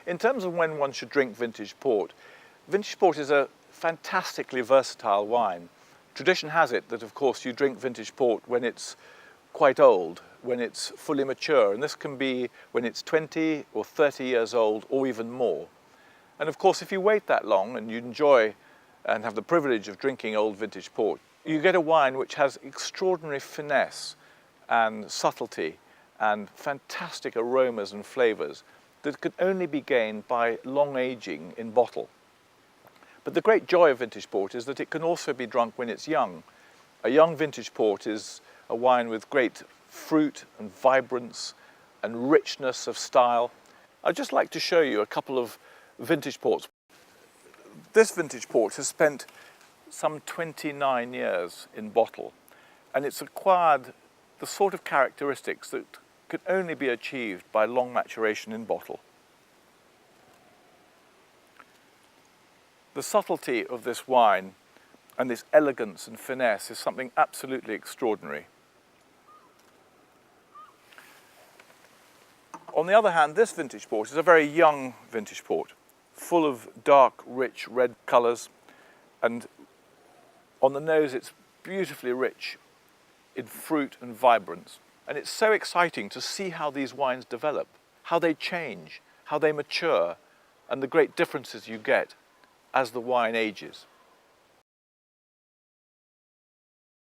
In terms of when one should drink vintage port is a fantastically versatile wine. Tradition has it that, of course, you drink vintage port when it's quite old, when it's fully mature, and this can be when it's 20 or 30 years old or even more. And of course, if you wait that long and you enjoy and have the privilege of drinking old vintage port, you get a wine which has extraordinary finesse and subtlety and fantastic aromas and flavours that can only be gained by long aging in bottle. But the great joy of vintage port is that it can also be drunk when it's young. A young vintage port is a wine with great fruit and vibrance and richness of style. I'd just like to show you a couple of vintage ports. This vintage port has spent some 29 years in bottle, and it's acquired the sort of characteristics that could only be achieved by long maturation in bottle. The subtlety of this wine and this elegance and finesse is something absolutely extraordinary. On the other hand, this vintage port is a very young vintage port, full of dark, rich red colours, and on the nose it's beautifully rich in fruit and vibrance. And it's so exciting to see how these wines develop, how they change, how they mature, and the great differences you get as the wine ages.